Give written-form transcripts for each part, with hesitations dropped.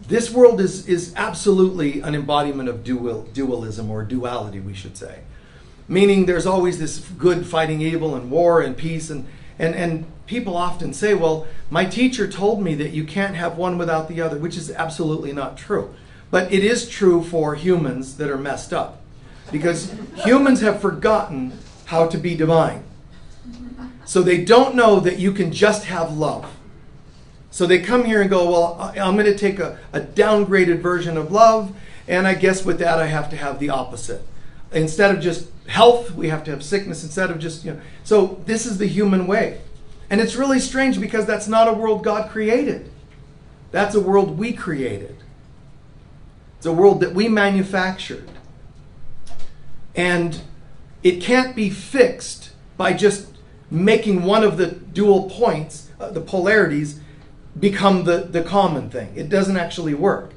this world is absolutely an embodiment of dualism, or duality, we should say. Meaning there's always this good fighting evil and war and peace. And people often say, well, my teacher told me that you can't have one without the other, which is absolutely not true. But it is true for humans that are messed up. Because humans have forgotten how to be divine. So they don't know that you can just have love. So they come here and go, well, I'm going to take a downgraded version of love, and I guess with that I have to have the opposite. Instead of just health, we have to have sickness. Instead of just, So this is the human way. And it's really strange because that's not a world God created. That's a world we created. It's a world that we manufactured. And it can't be fixed by just making one of the dual points, the polarities, become the common thing. It doesn't actually work.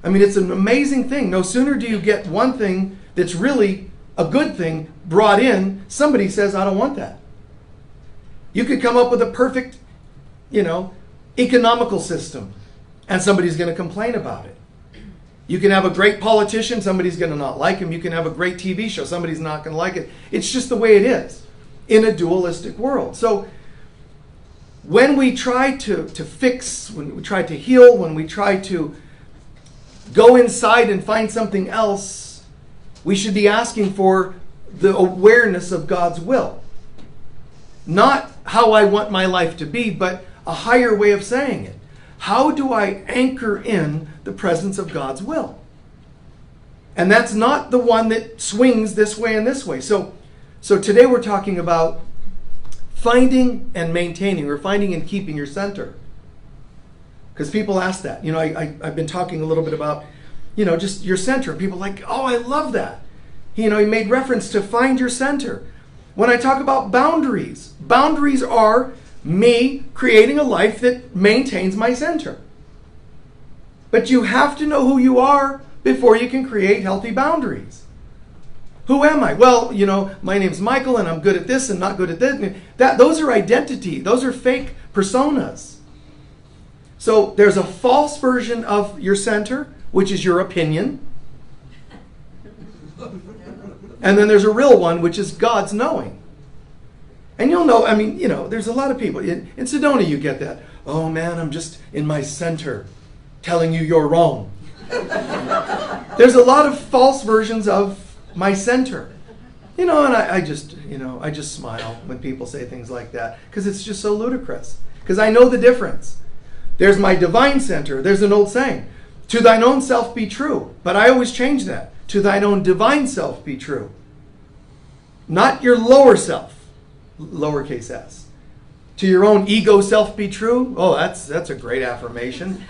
I mean, it's an amazing thing. No sooner do you get one thing that's really a good thing brought in, somebody says, I don't want that. You could come up with a perfect, economical system, and somebody's going to complain about it. You can have a great politician, somebody's going to not like him. You can have a great TV show, somebody's not going to like it. It's just the way it is in a dualistic world. So when we try to fix, when we try to heal, when we try to go inside and find something else, we should be asking for the awareness of God's will. Not how I want my life to be, but a higher way of saying it. How do I anchor in the presence of God's will? And that's not the one that swings this way and this way. So today we're talking about finding and maintaining, or finding and keeping your center. Because people ask that. I've been talking a little bit about, just your center. People are like, oh, I love that. He made reference to find your center. When I talk about boundaries, boundaries are me creating a life that maintains my center. But you have to know who you are before you can create healthy boundaries. Who am I? Well, my name's Michael and I'm good at this and not good at this. Those are identity. Those are fake personas. So there's a false version of your center, which is your opinion. And then there's a real one, which is God's knowing. And you'll know, there's a lot of people. In Sedona, you get that. Oh man, I'm just in my center telling you you're wrong. There's a lot of false versions of my center. And I just smile when people say things like that, because it's just so ludicrous. Because I know the difference. There's my divine center. There's an old saying, to thine own self be true. But I always change that. To thine own divine self be true. Not your lower self, lowercase s. To your own ego self be true. Oh, that's a great affirmation.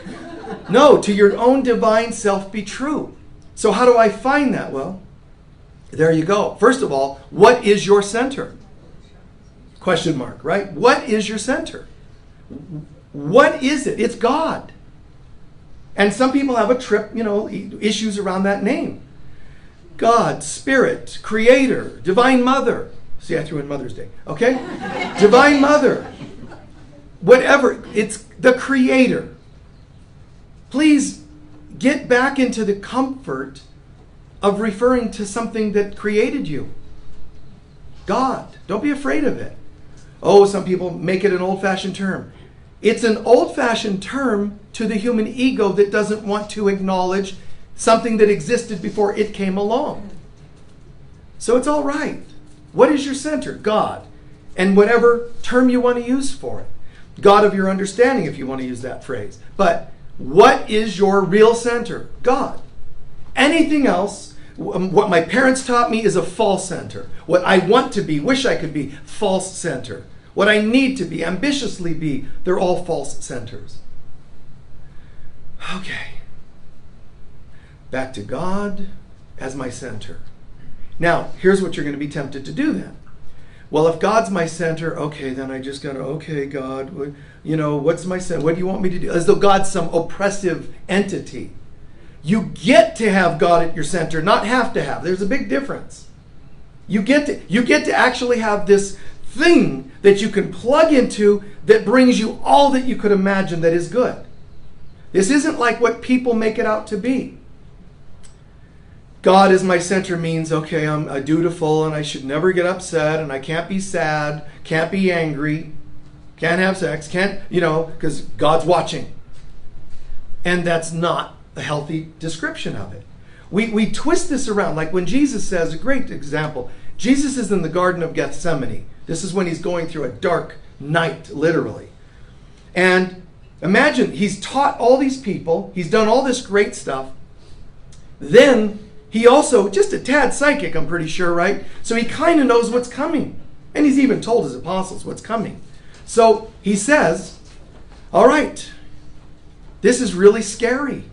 No, to your own divine self be true. So how do I find that? Well, there you go. First of all, what is your center? Question mark, right? What is your center? What is it? It's God. And some people have a trip, issues around that name. God, Spirit, Creator, Divine Mother. See, I threw in Mother's Day. Okay? Divine Mother. Whatever. It's the Creator. Please get back into the comfort of referring to something that created you. God. Don't be afraid of it. Oh, some people make it an old-fashioned term. It's an old-fashioned term to the human ego that doesn't want to acknowledge something that existed before it came along. So it's all right. What is your center? God. And whatever term you want to use for it. God of your understanding, if you want to use that phrase. But what is your real center? God. Anything else, what my parents taught me, is a false center. What I want to be, wish I could be, false center. What I need to be, ambitiously be, they're all false centers. Okay. Back to God as my center. Now, here's what you're going to be tempted to do then. Well, if God's my center, okay, then I just got to, okay, God, what's my center? What do you want me to do? As though God's some oppressive entity. You get to have God at your center, not have to have. There's a big difference. You get to actually have this thing that you can plug into that brings you all that you could imagine that is good. This isn't like what people make it out to be. God is my center means, okay, I'm dutiful and I should never get upset and I can't be sad, can't be angry, can't have sex, because God's watching. And that's not a healthy description of it. We twist this around, like when Jesus says, a great example, Jesus is in the Garden of Gethsemane. This is when he's going through a dark night, literally. And imagine, he's taught all these people, he's done all this great stuff. Then he also, just a tad psychic, I'm pretty sure, right? So he kind of knows what's coming. And he's even told his apostles what's coming. So he says, all right, this is really scary.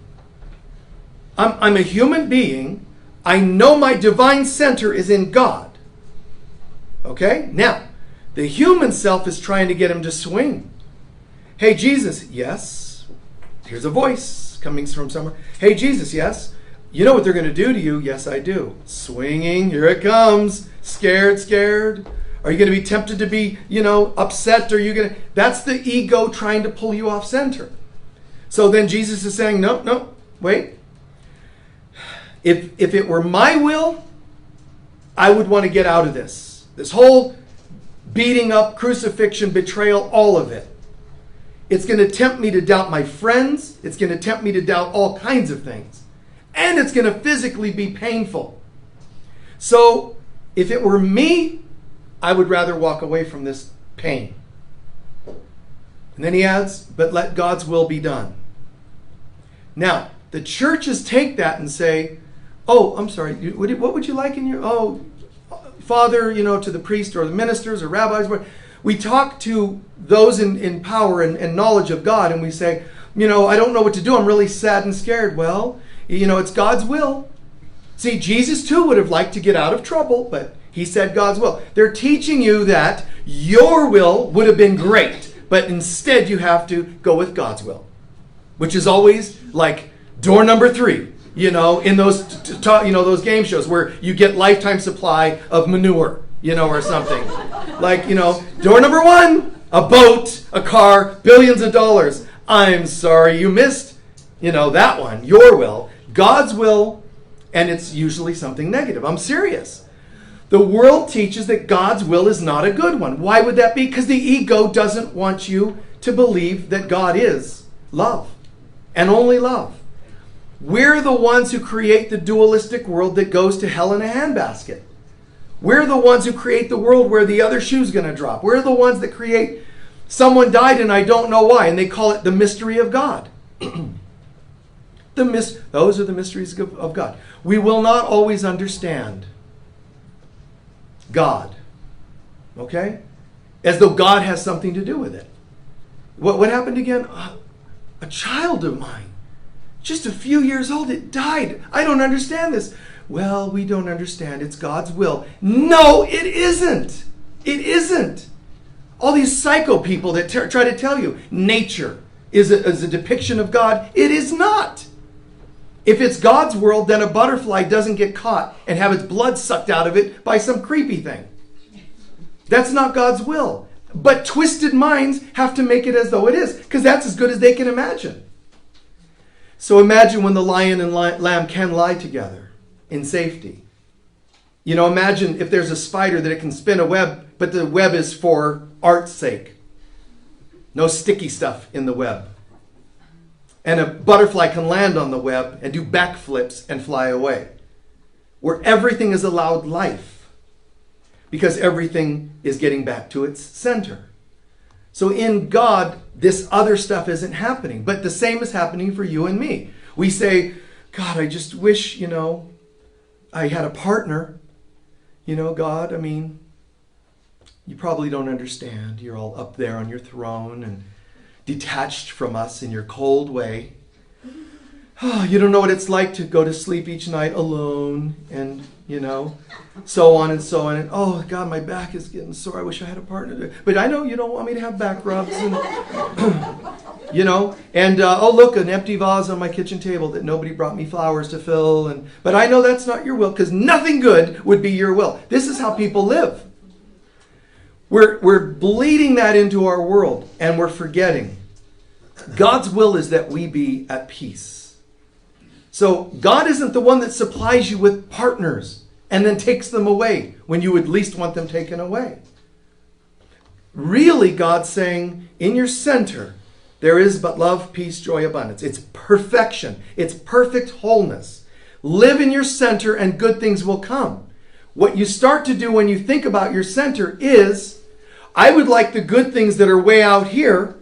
I'm a human being. I know my divine center is in God. Okay? Now, the human self is trying to get him to swing. Hey, Jesus, yes. Here's a voice coming from somewhere. Hey, Jesus, yes. You know what they're going to do to you? Yes, I do. Swinging, here it comes. Scared. Are you going to be tempted to be, upset? That's the ego trying to pull you off center. So then Jesus is saying, no, wait. If it were my will, I would want to get out of this. This whole beating up, crucifixion, betrayal, all of it. It's going to tempt me to doubt my friends. It's going to tempt me to doubt all kinds of things. And it's going to physically be painful. So if it were me, I would rather walk away from this pain. And then he adds, but let God's will be done. Now, the churches take that and say, oh, I'm sorry, what would you like in your, Father, to the priest or the ministers or rabbis. We talk to those in power and knowledge of God and we say, I don't know what to do. I'm really sad and scared. Well, it's God's will. See, Jesus too would have liked to get out of trouble, but he said God's will. They're teaching you that your will would have been great, but instead you have to go with God's will, which is always like door number 3, in those those game shows where you get lifetime supply of manure, or something. Like, door number 1, a boat, a car, billions of dollars. I'm sorry you missed, that one, your will. God's will, and it's usually something negative. I'm serious. The world teaches that God's will is not a good one. Why would that be? Because the ego doesn't want you to believe that God is love and only love. We're the ones who create the dualistic world that goes to hell in a handbasket. We're the ones who create the world where the other shoe's going to drop. We're the ones that create someone died and I don't know why, and they call it the mystery of God. Those are the mysteries of God. We will not always understand God. Okay? As though God has something to do with it. What happened again? A child of mine. Just a few years old, it died. I don't understand this. Well, we don't understand. It's God's will. No, it isn't. It isn't. All these psycho people that try to tell you nature is a depiction of God. It is not. If it's God's world, then a butterfly doesn't get caught and have its blood sucked out of it by some creepy thing. That's not God's will. But twisted minds have to make it as though it is, because that's as good as they can imagine. So imagine when the lion and lamb can lie together in safety. Imagine if there's a spider that it can spin a web, but the web is for art's sake. No sticky stuff in the web. And a butterfly can land on the web and do backflips and fly away. Where everything is allowed life. Because everything is getting back to its center. So in God, this other stuff isn't happening. But the same is happening for you and me. We say, God, I just wish, I had a partner. God, you probably don't understand. You're all up there on your throne and detached from us in your cold way. Oh, you don't know what it's like to go to sleep each night alone and, so on and so on. And, oh, God, my back is getting sore. I wish I had a partner. But I know you don't want me to have back rubs. And, oh, look, an empty vase on my kitchen table that nobody brought me flowers to fill. But I know that's not your will, because nothing good would be your will. This is how people live. We're bleeding that into our world, and we're forgetting God's will is that we be at peace. So God isn't the one that supplies you with partners and then takes them away when you would least want them taken away. Really, God's saying, in your center, there is but love, peace, joy, abundance. It's perfection. It's perfect wholeness. Live in your center and good things will come. What you start to do when you think about your center is, I would like the good things that are way out here,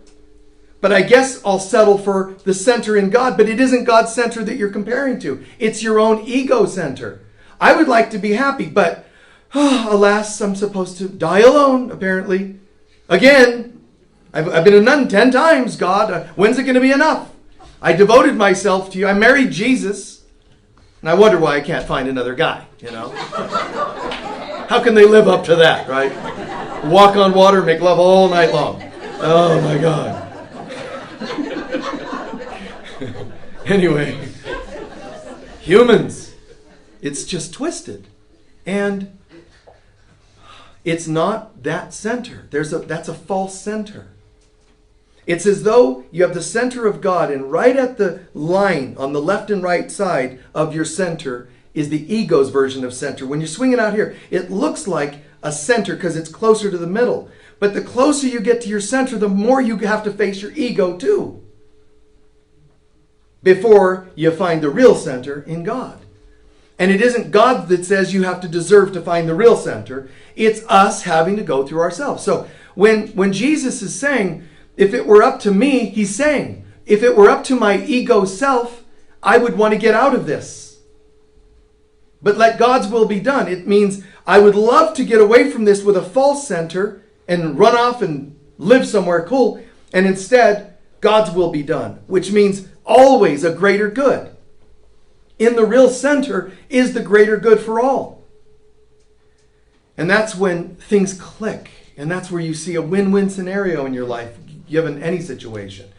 but I guess I'll settle for the center in God. But it isn't God's center that you're comparing to. It's your own ego center. I would like to be happy, but alas, I'm supposed to die alone, apparently. Again, I've been a nun 10 times, God. When's it going to be enough? I devoted myself to you. I married Jesus. And I wonder why I can't find another guy, How can they live up to that, right? Walk on water, make love all night long. Oh, my God. Anyway, humans, it's just twisted. And it's not that center. That's a false center. It's as though you have the center of God, and right at the line on the left and right side of your center is the ego's version of center. When you're swinging out here, it looks like a center because it's closer to the middle. But the closer you get to your center, the more you have to face your ego too, before you find the real center in God. And it isn't God that says you have to deserve to find the real center. It's us having to go through ourselves. So when Jesus is saying, if it were up to me, he's saying, if it were up to my ego self, I would want to get out of this. But let God's will be done. It means I would love to get away from this with a false center and run off and live somewhere cool. And instead, God's will be done, which means always a greater good. In the real center is the greater good for all. And that's when things click. And that's where you see a win-win scenario in your life, given any situation.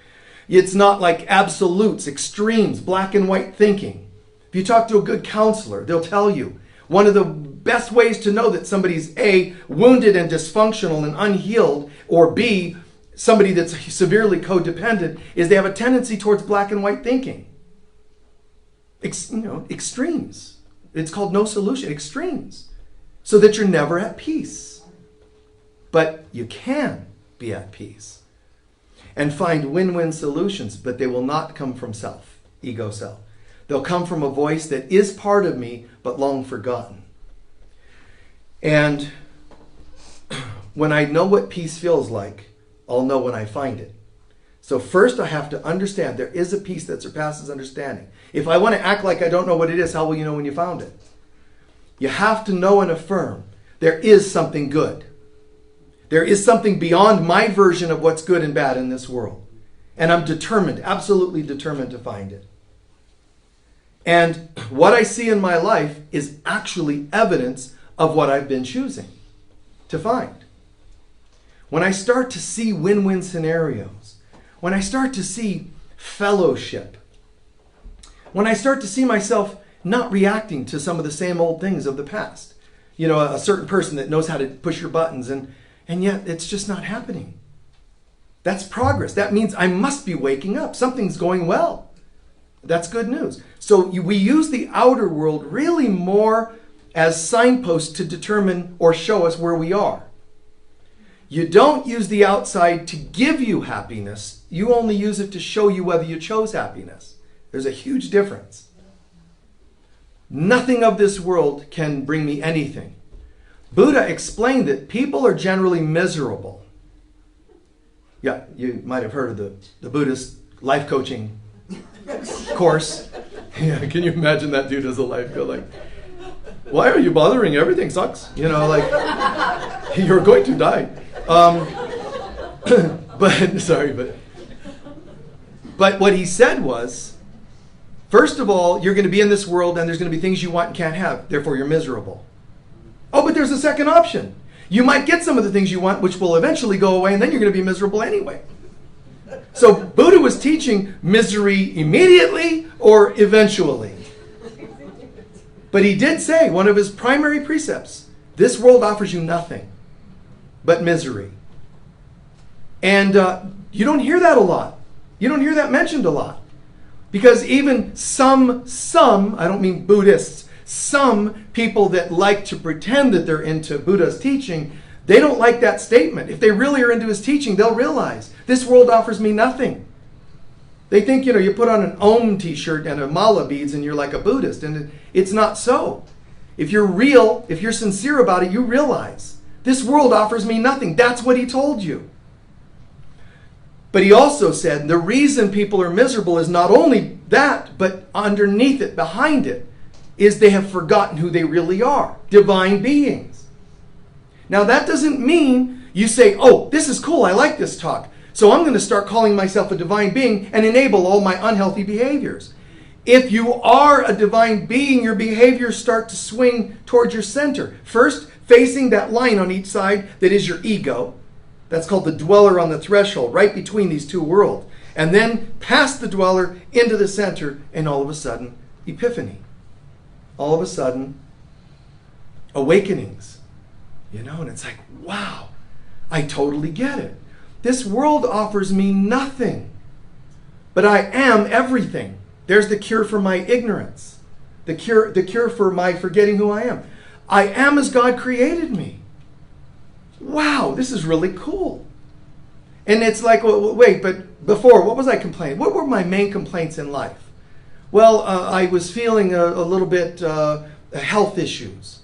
It's not like absolutes, extremes, black and white thinking. If you talk to a good counselor, they'll tell you one of the best ways to know that somebody's A, wounded and dysfunctional and unhealed, or B, somebody that's severely codependent, is they have a tendency towards black and white thinking. Extremes. It's called no solution, extremes. So that you're never at peace. But you can be at peace and find win-win solutions, but they will not come from self, ego self. They'll come from a voice that is part of me, but long forgotten. And when I know what peace feels like, I'll know when I find it. So first I have to understand there is a peace that surpasses understanding. If I want to act like I don't know what it is, how will you know when you found it? You have to know and affirm there is something good. There is something beyond my version of what's good and bad in this world. And I'm determined, absolutely determined to find it. And what I see in my life is actually evidence of what I've been choosing to find. When I start to see win-win scenarios, when I start to see fellowship, when I start to see myself not reacting to some of the same old things of the past, a certain person that knows how to push your buttons and yet it's just not happening. That's progress. That means I must be waking up. Something's going well. That's good news. So we use the outer world really more as signposts to determine or show us where we are. You don't use the outside to give you happiness. You only use it to show you whether you chose happiness. There's a huge difference. Nothing of this world can bring me anything. Buddha explained that people are generally miserable. Yeah, you might have heard of the Buddhist life coaching course. Yeah, can you imagine that dude as a life coach? Like, why are you bothering? Everything sucks. You're going to die. But what he said was, first of all, you're going to be in this world and there's going to be things you want and can't have. Therefore, you're miserable. Oh, but there's a second option. You might get some of the things you want, which will eventually go away, and then you're going to be miserable anyway. So Buddha was teaching misery immediately or eventually. But he did say, one of his primary precepts, this world offers you nothing but misery. And you don't hear that a lot. You don't hear that mentioned a lot. Because even some, I don't mean Buddhists, some people that like to pretend that they're into Buddha's teaching, they don't like that statement. If they really are into his teaching, they'll realize this world offers me nothing. They think, you put on an Om t-shirt and a mala beads and you're like a Buddhist. And it's not so. If you're real, if you're sincere about it, you realize this world offers me nothing. That's what he told you. But he also said the reason people are miserable is not only that, but underneath it, behind it, is they have forgotten who they really are. Divine beings. Now that doesn't mean you say, oh, this is cool, I like this talk, so I'm going to start calling myself a divine being and enable all my unhealthy behaviors. If you are a divine being, your behaviors start to swing towards your center. First, facing that line on each side that is your ego. That's called the dweller on the threshold, right between these two worlds. And then past the dweller into the center, and all of a sudden, epiphany. All of a sudden, awakenings. And it's like, wow, I totally get it. This world offers me nothing, but I am everything. There's the cure for my ignorance. The cure for my forgetting who I am. I am as God created me. Wow, this is really cool. And it's like, wait, but before, what was I complaining? What were my main complaints in life? Well, I was feeling a little bit health issues.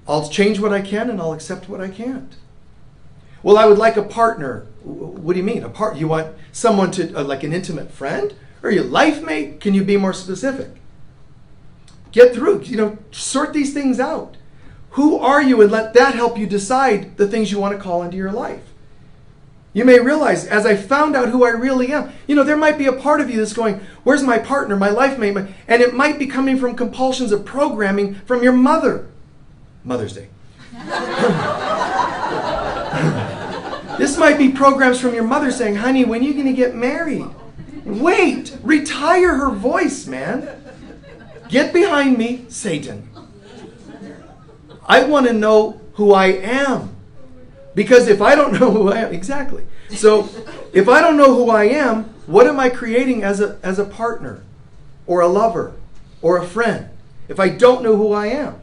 I'll change what I can and I'll accept what I can't. Well, I would like a partner. What do you mean? You want someone to, like an intimate friend? Or your life mate? Can you be more specific? Get through, sort these things out. Who are you? And let that help you decide the things you want to call into your life. You may realize, as I found out who I really am, there might be a part of you that's going, where's my partner, my life mate? And it might be coming from compulsions of programming from your mother. Mother's Day. This might be programs from your mother saying, honey, when are you going to get married? Wait, retire her voice, man. Get behind me, Satan. I want to know who I am. Because if I don't know who I am, exactly. So if I don't know who I am, what am I creating as a partner or a lover or a friend? If I don't know who I am.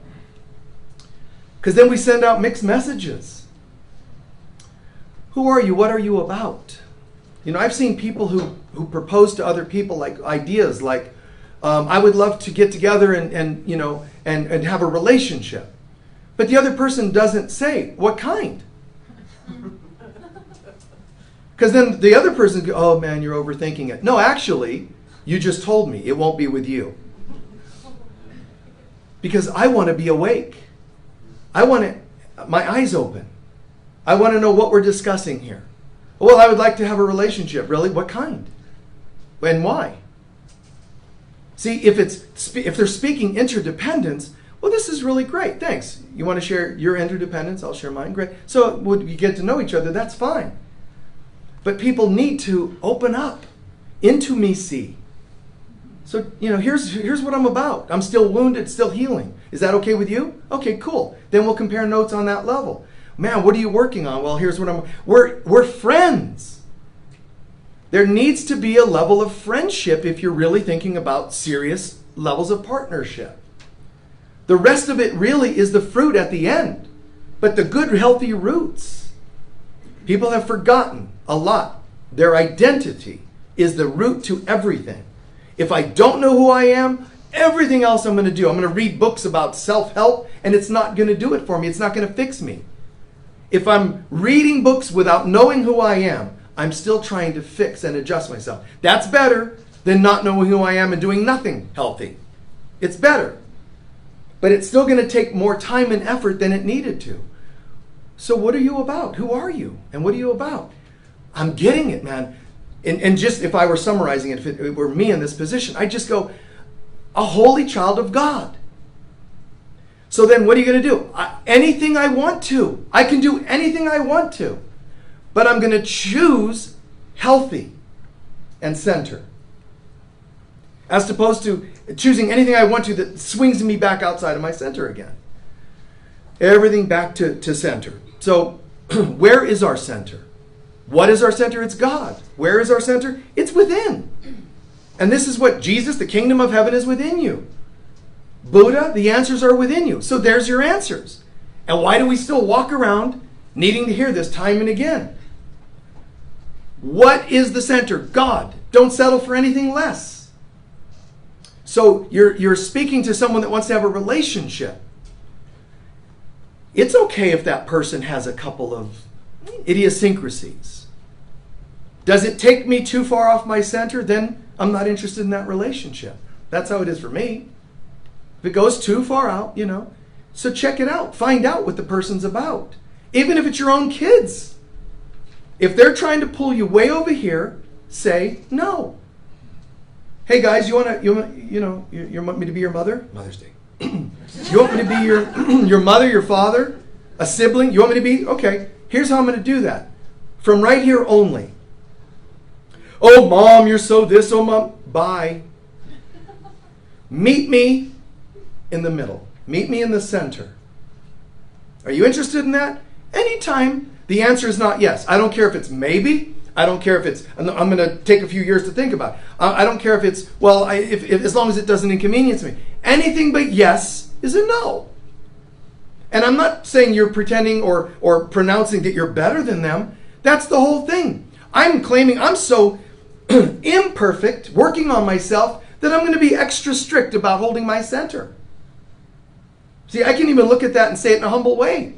Because then we send out mixed messages. Who are you? What are you about? I've seen people who propose to other people like ideas like, I would love to get together and have a relationship. But the other person doesn't say, what kind? Because then the other person goes, oh man, you're overthinking it. No, actually, you just told me it won't be with you. Because I want to be awake. I want my eyes open. I want to know what we're discussing here. Well, I would like to have a relationship. Really? What kind? And why? See, if they're speaking interdependence, well, this is really great. Thanks. You want to share your interdependence? I'll share mine. Great. So when you get to know each other, that's fine. But people need to open up. Intimacy. So, here's what I'm about. I'm still wounded, still healing. Is that okay with you? Okay, cool. Then we'll compare notes on that level. Man, what are you working on? Well, here's what we're friends. There needs to be a level of friendship if you're really thinking about serious levels of partnership. The rest of it really is the fruit at the end. But the good, healthy roots. People have forgotten a lot. Their identity is the root to everything. If I don't know who I am, everything else I'm going to do. I'm going to read books about self-help, and it's not going to do it for me. It's not going to fix me. If I'm reading books without knowing who I am, I'm still trying to fix and adjust myself. That's better than not knowing who I am and doing nothing healthy. It's better. But it's still going to take more time and effort than it needed to. So what are you about? Who are you? And what are you about? I'm getting it, man. And just if I were summarizing it, if it were me in this position, I'd just go, a holy child of God. So then what are you going to do? Anything I want to. I can do anything I want to. But I'm going to choose healthy and center. As opposed to choosing anything I want to that swings me back outside of my center again. Everything back to center. So where is our center? What is our center? It's God. Where is our center? It's within. And this is what Jesus, the kingdom of heaven, is within you. Buddha, the answers are within you. So there's your answers. And why do we still walk around needing to hear this time and again? What is the center? God. Don't settle for anything less. So you're speaking to someone that wants to have a relationship. It's okay if that person has a couple of idiosyncrasies. Does it take me too far off my center? Then I'm not interested in that relationship. That's how it is for me. If it goes too far out, So check it out. Find out what the person's about. Even if it's your own kids. If they're trying to pull you way over here, say no. Hey guys, you want me to be your mother? Mother's Day. You want me to be your mother, your father, a sibling? You want me to be? Okay, here's how I'm going to do that. From right here only. Oh, Mom, you're so this. Oh, Mom. Bye. Meet me in the middle. Meet me in the center. Are you interested in that? Anytime the answer is not yes. I don't care if it's maybe. I don't care if it's, I'm going to take a few years to think about it. I don't care if it's, if as long as it doesn't inconvenience me. Anything but yes is a no. And I'm not saying you're pretending or pronouncing that you're better than them. That's the whole thing. I'm claiming I'm so imperfect, working on myself, that I'm going to be extra strict about holding my center. See, I can even look at that and say it in a humble way.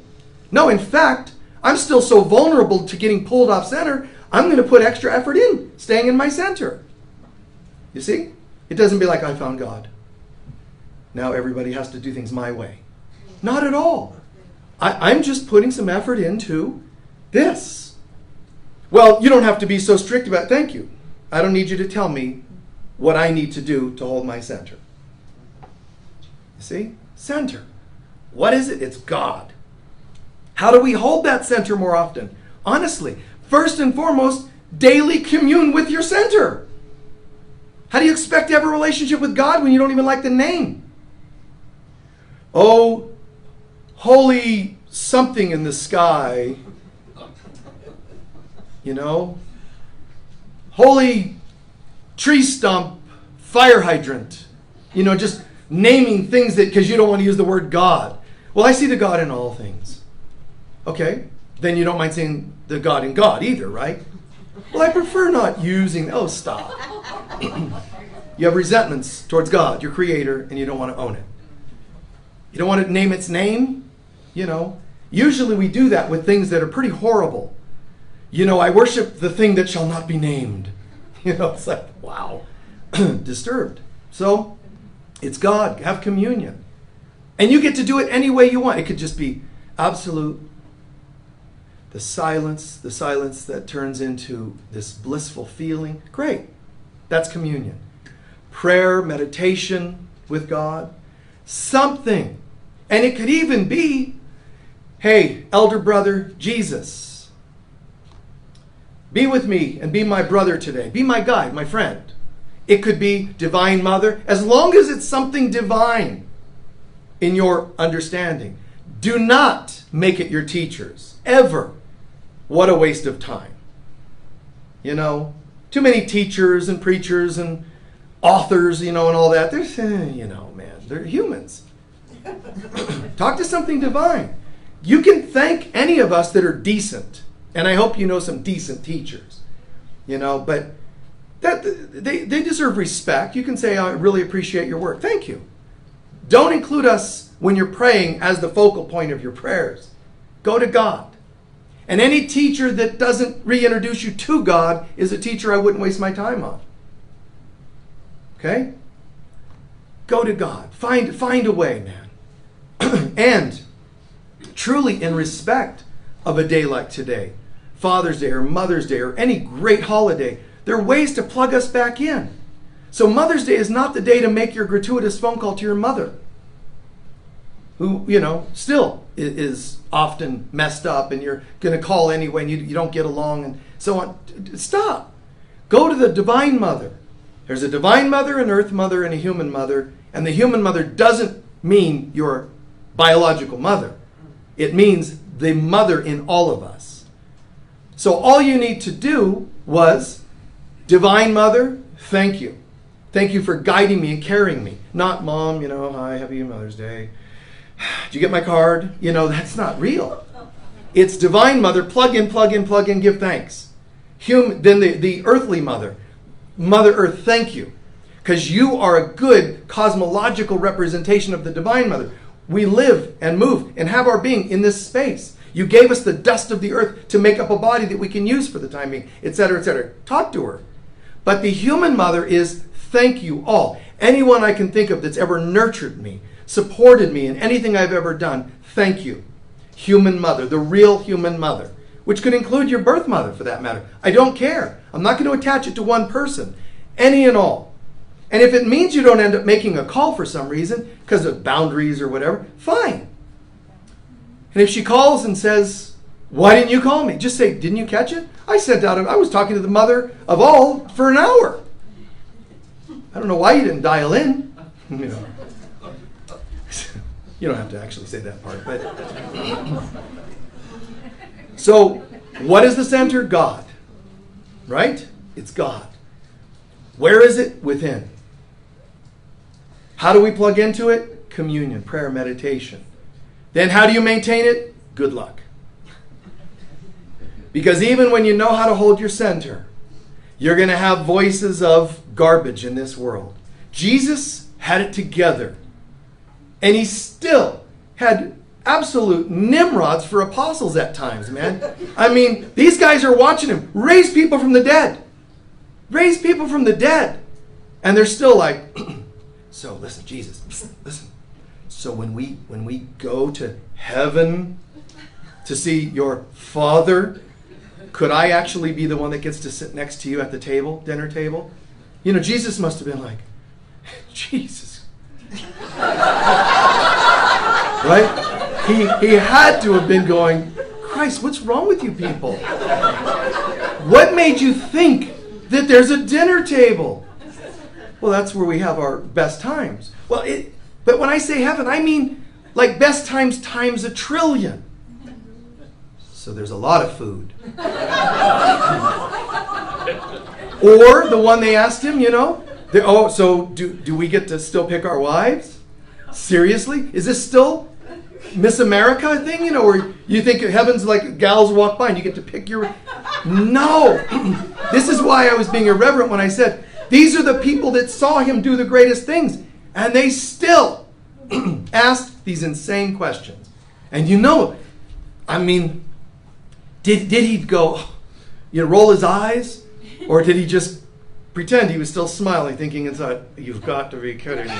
No, in fact, I'm still so vulnerable to getting pulled off center, I'm going to put extra effort in staying in my center. You see? It doesn't be like I found God. Now everybody has to do things my way. Not at all. I'm just putting some effort into this. Well, you don't have to be so strict about it. Thank you. I don't need you to tell me what I need to do to hold my center. You see? Center. What is it? It's God. How do we hold that center more often? Honestly, first and foremost, daily commune with your center. How do you expect to have a relationship with God when you don't even like the name? Oh, holy something in the sky. Holy tree stump, fire hydrant. Just naming things that, because you don't want to use the word God. Well, I see the God in all things. Okay, then you don't mind saying the God in God either, right? Well, I prefer not using, oh, stop. You have resentments towards God, your creator, and you don't want to own it. You don't want to name its name, Usually we do that with things that are pretty horrible. I worship the thing that shall not be named. It's like, wow, disturbed. So, it's God. Have communion. And you get to do it any way you want. It could just be absolute. The silence that turns into this blissful feeling. Great. That's communion. Prayer, meditation with God. Something. And it could even be, hey, elder brother Jesus, be with me and be my brother today. Be my guide, my friend. It could be Divine Mother, as long as it's something divine in your understanding. Do not make it your teachers, ever. What a waste of time. Too many teachers and preachers and authors, and all that. They're humans. Talk to something divine. You can thank any of us that are decent. And I hope you know some decent teachers. But that they deserve respect. You can say, I really appreciate your work. Thank you. Don't include us when you're praying as the focal point of your prayers. Go to God. And any teacher that doesn't reintroduce you to God is a teacher I wouldn't waste my time on. Okay? Go to God. Find a way, man. And truly in respect of a day like today, Father's Day or Mother's Day or any great holiday, there are ways to plug us back in. So Mother's Day is not the day to make your gratuitous phone call to your mother, who, still is often messed up, and you're going to call anyway and you don't get along and so on. Stop. Go to the Divine Mother. There's a Divine Mother, an Earth Mother, and a Human Mother. And the Human Mother doesn't mean your biological mother. It means the mother in all of us. So all you need to do was, Divine Mother, thank you. Thank you for guiding me and carrying me. Not, Mom, hi, happy Mother's Day. Did you get my card? That's not real. It's Divine Mother, plug in, give thanks. Then the earthly mother, Mother Earth, thank you. Because you are a good cosmological representation of the Divine Mother. We live and move and have our being in this space. You gave us the dust of the earth to make up a body that we can use for the time being, etc., etc. Talk to her. But the human mother is thank you all. Anyone I can think of that's ever nurtured me, supported me in anything I've ever done, thank you. Human mother, the real human mother, which could include your birth mother for that matter. I don't care. I'm not going to attach it to one person. Any and all. And if it means you don't end up making a call for some reason, because of boundaries or whatever, fine. And if she calls and says, why didn't you call me? Just say, didn't you catch it? I was talking to the mother of all for an hour. I don't know why you didn't dial in. You don't have to actually say that part. But so, what is the center? God. Right? It's God. Where is it? Within. How do we plug into it? Communion, prayer, meditation. Then how do you maintain it? Good luck. Because even when you know how to hold your center, you're going to have voices of garbage in this world. Jesus had it together. And he still had absolute nimrods for apostles at times, man. I mean, these guys are watching him raise people from the dead. Raise people from the dead. And they're still like, so listen, Jesus, listen. So when we go to heaven to see your Father, could I actually be the one that gets to sit next to you at the table, dinner table? Jesus must have been like, Jesus. Right? He had to have been going, Christ, what's wrong with you people? What made you think that there's a dinner table? Well, that's where we have our best times. But when I say heaven, I mean like best times times 1,000,000,000,000. So there's a lot of food. Or the one they asked him, so do we get to still pick our wives? Seriously? Is this still Miss America thing? Where you think heaven's like gals walk by and you get to pick your... No! This is why I was being irreverent when I said, these are the people that saw him do the greatest things. And they still asked these insane questions. And did he go, roll his eyes? Or did he just pretend he was still smiling, thinking inside, you've got to be kidding me.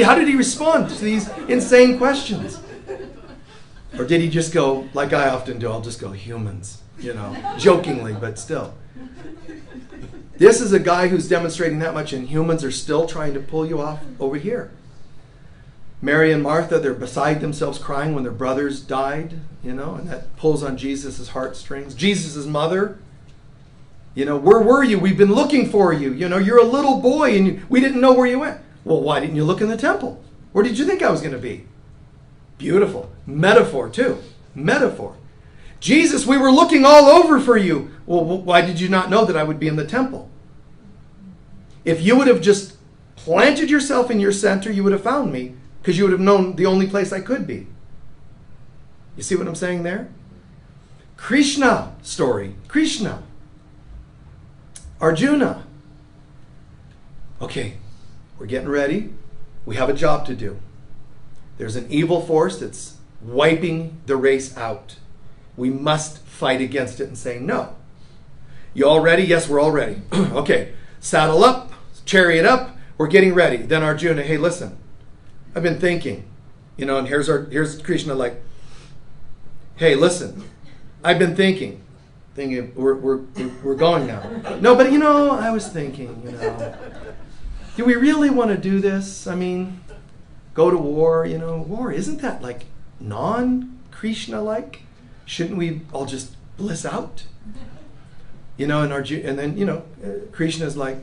How did he respond to these insane questions? Or did he just go, like I often do, I'll just go, humans, jokingly, but still. This is a guy who's demonstrating that much, and humans are still trying to pull you off over here. Mary and Martha, they're beside themselves crying when their brothers died, and that pulls on Jesus' heartstrings. Jesus' mother, where were you? We've been looking for you. You're a little boy, and we didn't know where you went. Well, why didn't you look in the temple? Where did you think I was going to be? Beautiful. Metaphor, too. Metaphor. Jesus, we were looking all over for you. Well, why did you not know that I would be in the temple? If you would have just planted yourself in your center, you would have found me, because you would have known the only place I could be. You see what I'm saying there? Krishna story. Krishna. Arjuna. Okay, we're getting ready. We have a job to do. There's an evil force that's wiping the race out. We must fight against it and say no. You all ready? Yes, we're all ready. Okay, saddle up, chariot up, we're getting ready. Then Arjuna, hey, listen, I've been thinking, and here's Krishna like, hey, listen, I've been thinking we're going now. No, but I was thinking, do we really want to do this? I mean, go to war, war, isn't that like non-Krishna-like? Shouldn't we all just bliss out? And then Krishna's like,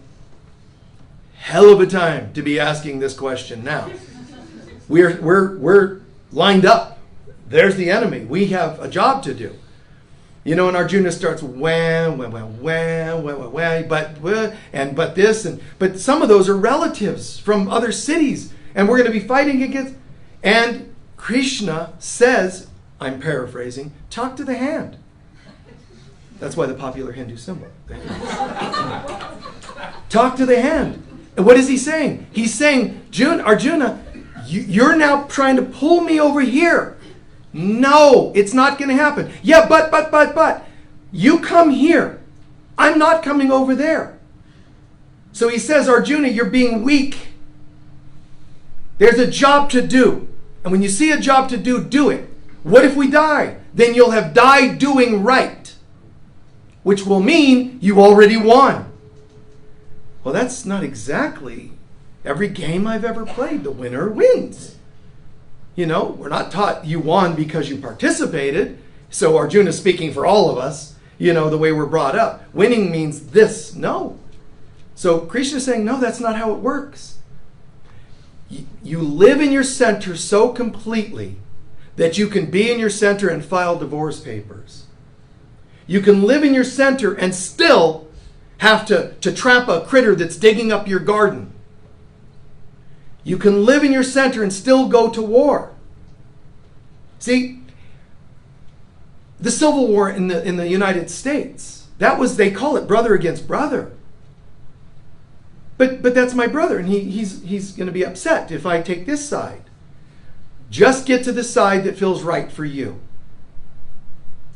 hell of a time to be asking this question now. We're lined up. There's the enemy. We have a job to do. You know, and Arjuna starts wham, wham, wham, wham, wham, wham, wham, but this, but some of those are relatives from other cities, and we're going to be fighting against. And Krishna says, I'm paraphrasing, talk to the hand. That's why the popular Hindu symbol. Talk to the hand. And what is he saying? He's saying, Arjuna, you're now trying to pull me over here. No, it's not going to happen. Yeah, but. You come here. I'm not coming over there. So he says, Arjuna, you're being weak. There's a job to do. And when you see a job to do, do it. What if we die? Then you'll have died doing right. Which will mean you already won. Well, that's not exactly every game I've ever played. The winner wins. You know, we're not taught you won because you participated. So Arjuna's speaking for all of us, you know, the way we're brought up. Winning means this. No. So Krishna's saying, no, that's not how it works. You live in your center so completely that you can be in your center and file divorce papers. You can live in your center and still have to trap a critter that's digging up your garden. You can live in your center and still go to war. See, the Civil War in the United States, they call it brother against brother. But that's my brother, and he's going to be upset if I take this side. Just get to the side that feels right for you.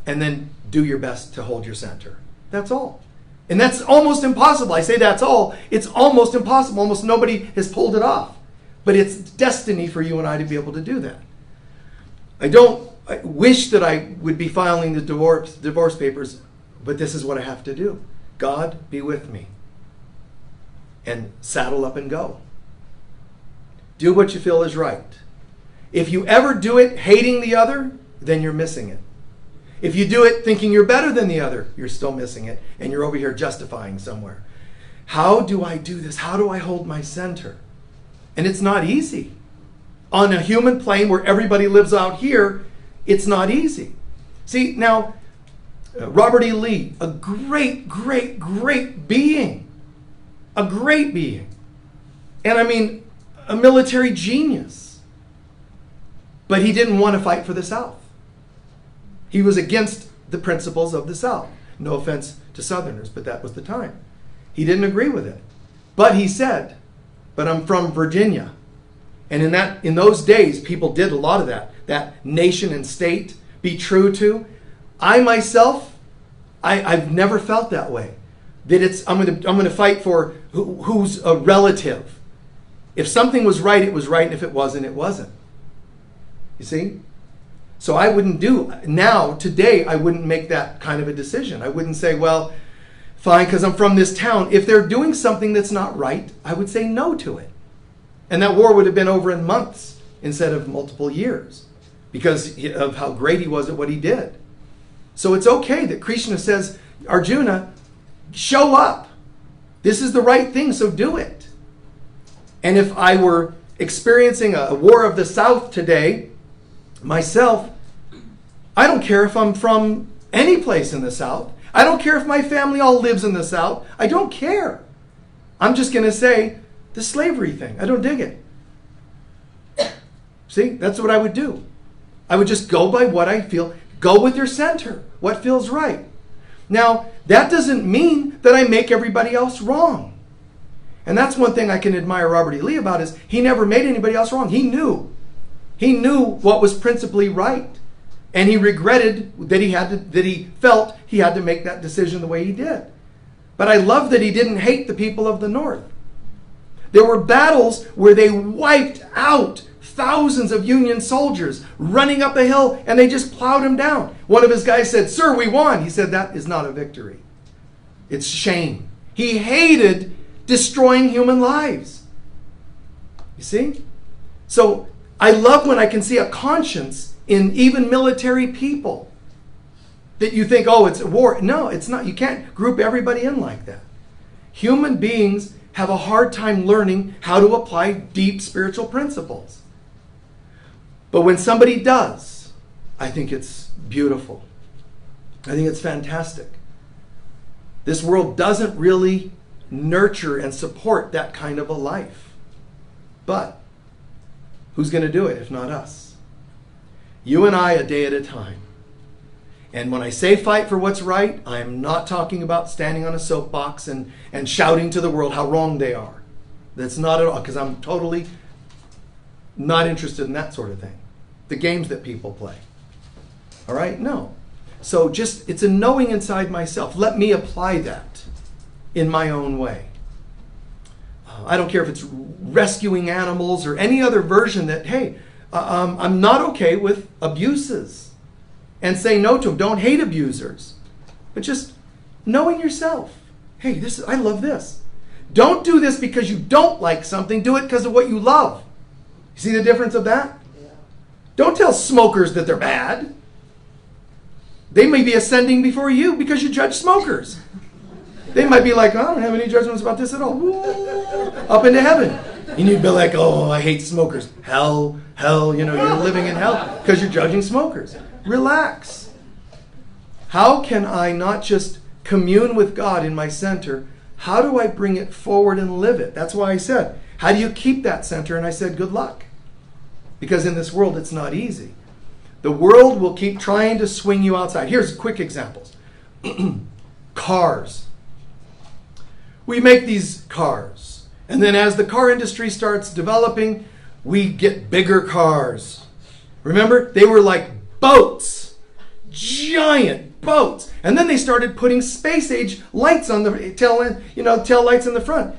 And then do your best to hold your center. That's all. And that's almost impossible. I say that's all. It's almost impossible. Almost nobody has pulled it off. But it's destiny for you and I to be able to do that. I wish that I would be filing the divorce papers, but this is what I have to do. God, be with me. And saddle up and go. Do what you feel is right. If you ever do it hating the other, then you're missing it. If you do it thinking you're better than the other, you're still missing it, and you're over here justifying somewhere. How do I do this? How do I hold my center? And it's not easy. On a human plane where everybody lives out here, it's not easy. See, now, Robert E. Lee, a great, great, great being. A great being. And I mean, a military genius. But he didn't want to fight for the South. He was against the principles of the South. No offense to Southerners, but that was the time. He didn't agree with it. But he said, but I'm from Virginia. And in those days, people did a lot of that nation and state, be true to. I myself, I've never felt that way. That I'm going to fight for who's a relative. If something was right, it was right, and if it wasn't, it wasn't. You see? So I wouldn't today, I wouldn't make that kind of a decision. I wouldn't say, well, fine, because I'm from this town. If they're doing something that's not right, I would say no to it. And that war would have been over in months instead of multiple years because of how great he was at what he did. So it's okay that Krishna says, Arjuna, show up. This is the right thing, so do it. And if I were experiencing a war of the South today, myself, I don't care if I'm from any place in the South. I don't care if my family all lives in the South. I don't care. I'm just going to say the slavery thing. I don't dig it. See, that's what I would do. I would just go by what I feel. Go with your center. What feels right. Now, that doesn't mean that I make everybody else wrong. And that's one thing I can admire Robert E. Lee about is he never made anybody else wrong. He knew. He knew what was principally right. And he regretted that he felt he had to make that decision the way he did. But I love that he didn't hate the people of the North. There were battles where they wiped out thousands of Union soldiers running up a hill and they just plowed them down. One of his guys said, "Sir, we won." He said, "That is not a victory. It's shame." He hated destroying human lives. You see? So I love when I can see a conscience in even military people. That you think, oh, it's a war. No, it's not. You can't group everybody in like that. Human beings have a hard time learning how to apply deep spiritual principles. But when somebody does, I think it's beautiful. I think it's fantastic. This world doesn't really nurture and support that kind of a life. But who's going to do it if not us? You and I, a day at a time. And when I say fight for what's right, I am not talking about standing on a soapbox and shouting to the world how wrong they are. That's not at all, because I'm totally not interested in that sort of thing. The games that people play. All right? No. So just, it's a knowing inside myself. Let me apply that in my own way. I don't care if it's rescuing animals or any other version that, hey, I'm not okay with abuses. And say no to them. Don't hate abusers. But just knowing yourself. Hey, I love this. Don't do this because you don't like something. Do it because of what you love. You see the difference of that? Yeah. Don't tell smokers that they're bad. They may be ascending before you because you judge smokers. They might be like, I don't have any judgments about this at all. Woo, up into heaven. And you'd be like, oh, I hate smokers. Hell, you're living in hell because you're judging smokers. Relax. How can I not just commune with God in my center? How do I bring it forward and live it? That's why I said, how do you keep that center? And I said, good luck. Because in this world, it's not easy. The world will keep trying to swing you outside. Here's quick examples. Cars. We make these cars. And then as the car industry starts developing, we get bigger cars. Remember, they were like boats. Giant boats. And then they started putting space-age lights on the tail lights in the front.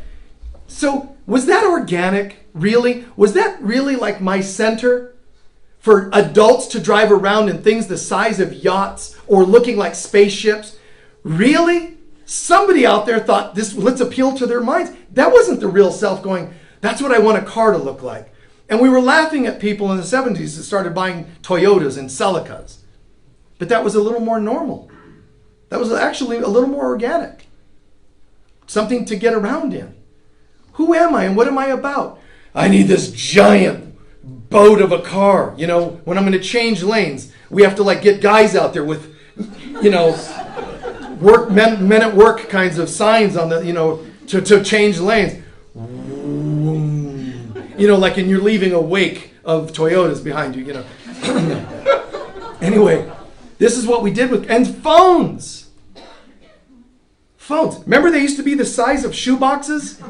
So was that organic, really? Was that really like my center? For adults to drive around in things the size of yachts or looking like spaceships? Really? Somebody out there thought this, let's appeal to their minds. That wasn't the real self going, that's what I want a car to look like. And we were laughing at people in the 70s that started buying Toyotas and Celicas. But that was a little more normal. That was actually a little more organic. Something to get around in. Who am I and what am I about? I need this giant boat of a car. When I'm going to change lanes, we have to get guys out there with, work men at work kinds of signs on the, to change lanes. Like and you're leaving a wake of Toyotas behind you, Anyway, this is what we did with, and phones. Phones. Remember they used to be the size of shoe boxes?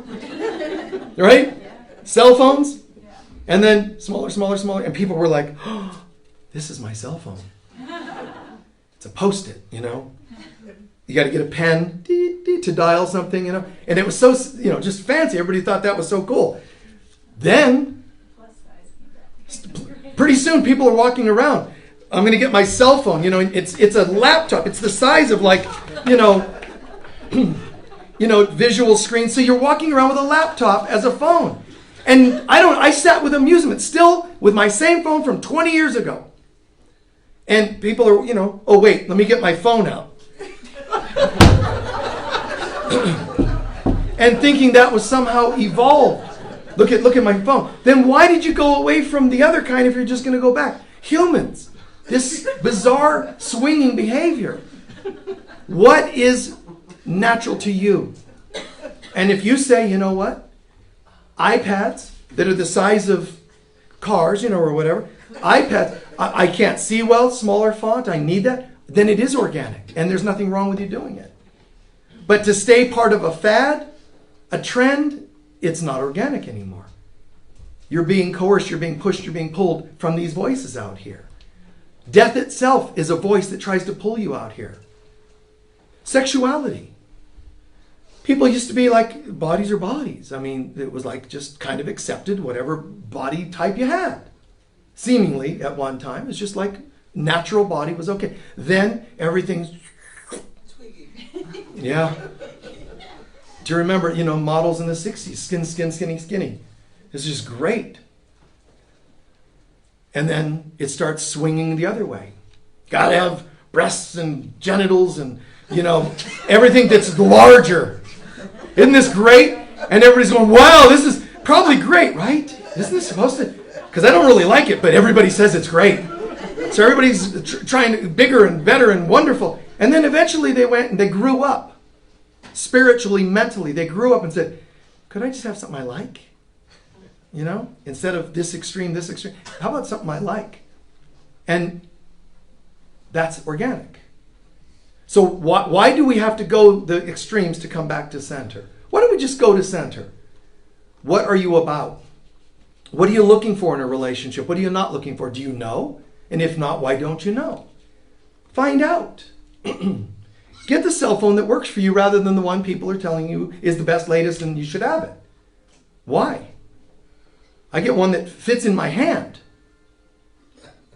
Right? Yeah. Cell phones? Yeah. And then smaller. And people were like, oh, this is my cell phone. It's a Post-it, You got to get a pen to dial something, And it was so, just fancy. Everybody thought that was so cool. Then, pretty soon people are walking around. I'm going to get my cell phone. It's a laptop. It's the size of visual screen. So you're walking around with a laptop as a phone. And I sat with amusement, still with my same phone from 20 years ago. And people are, oh wait, let me get my phone out. And thinking that was somehow evolved. Look at my phone. Then why did you go away from the other kind if you're just going to go back? Humans. This bizarre swinging behavior. What is natural to you? And if you say, you know what? iPads that are the size of cars, or whatever. iPads, I can't see well, smaller font, I need that. Then it is organic. And there's nothing wrong with you doing it. But to stay part of a fad, a trend, it's not organic anymore. You're being coerced, you're being pushed, you're being pulled from these voices out here. Death itself is a voice that tries to pull you out here. Sexuality. People used to be like, bodies are bodies. It was just kind of accepted whatever body type you had. Seemingly, at one time, it's just like natural body was okay. Then everything's... Yeah. Do you remember, models in the 60s? Skinny. It's just great. And then it starts swinging the other way. Gotta have breasts and genitals and, everything that's larger. Isn't this great? And everybody's going, wow, this is probably great, right? Isn't this supposed to? Because I don't really like it, but everybody says it's great. So everybody's trying bigger and better and wonderful. And then eventually they went and they grew up. Spiritually, mentally, they grew up and said, could I just have something I like? You know, instead of this extreme, how about something I like? And that's organic. So why do we have to go the extremes to come back to center? Why don't we just go to center? What are you about? What are you looking for in a relationship? What are you not looking for? Do you know? And if not, why don't you know? Find out. Get the cell phone that works for you rather than the one people are telling you is the best, latest, and you should have it. Why? I get one that fits in my hand.